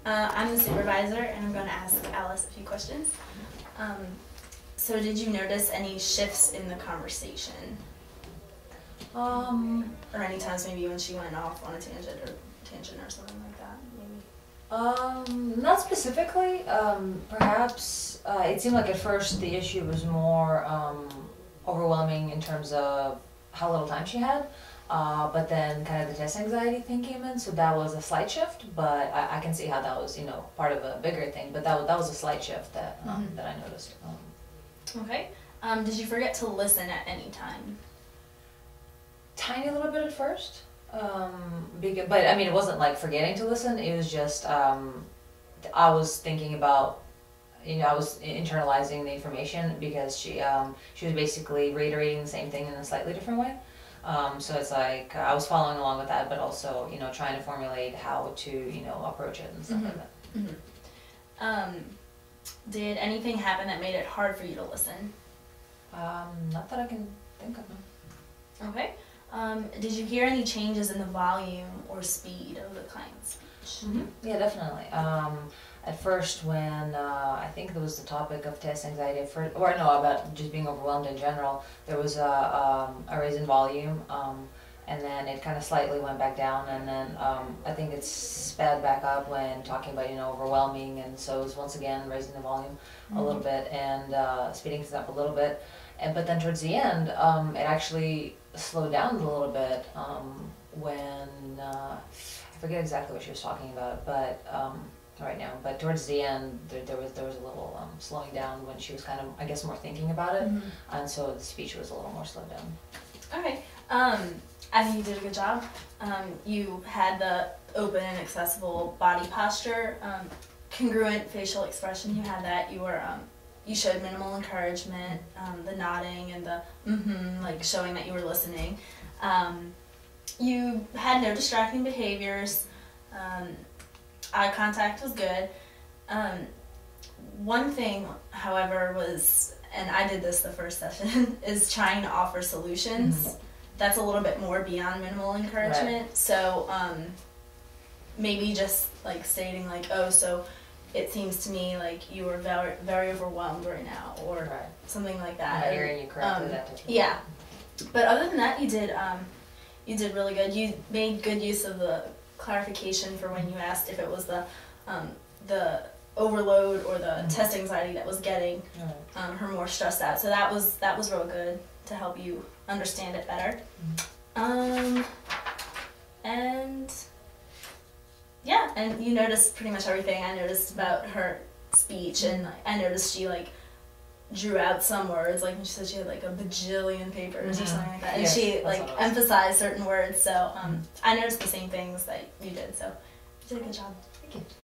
I'm the supervisor, and I'm going to ask Alice a few questions. So did you notice any shifts in the conversation? Or any times maybe when she went off on a tangent or something like that, maybe? Not specifically. Perhaps it seemed like at first the issue was more overwhelming in terms of how little time she had. But then kind of the test anxiety thing came in, so that was a slight shift, but I can see how that was, part of a bigger thing, but that was a slight shift that that I noticed. Okay. Did you forget to listen at any time? Tiny little bit at first, but I mean, it wasn't like forgetting to listen, it was just, I was thinking about, I was internalizing the information because she was basically reiterating the same thing in a slightly different way. So it's like I was following along with that, but also trying to formulate how to approach it and stuff like that. Did anything happen that made it hard for you to listen? Not that I can think of. No. Okay. Did you hear any changes in the volume or speed of the client's speech? Yeah, definitely. At first, when I think there was the topic of test anxiety, about just being overwhelmed in general, there was a raise in volume, and then it kind of slightly went back down, and then I think it's sped back up when talking about overwhelming, and so it was once again raising the volume a little bit and speeding things up a little bit, but then towards the end, it actually slowed down a little bit when I forget exactly what she was talking about, but. Right now, but towards the end, there was a little slowing down when she was kind of, I guess, more thinking about it, and so the speech was a little more slowed down. Okay, I think you did a good job. You had the open and accessible body posture, congruent facial expression. You had that. You were you showed minimal encouragement, the nodding and the like showing that you were listening. You had no distracting behaviors. Eye contact was good. One thing, however, was, and I did this the first session, is trying to offer solutions. That's a little bit more beyond minimal encouragement. Right. So maybe just like stating like, oh, so it seems to me like you are very, very overwhelmed right now, or something like that. I'm hearing you correctly. Yeah. But other than that, you did really good. You made good use of the clarification for when you asked if it was the overload or the test anxiety that was getting her more stressed out. So that was real good to help you understand it better. And yeah, and you noticed pretty much everything I noticed about her speech, and I noticed she like drew out some words, like when she said she had like a bajillion papers or something like that, and she like emphasized certain words, so I noticed the same things that you did, so you did a good job. Thank you.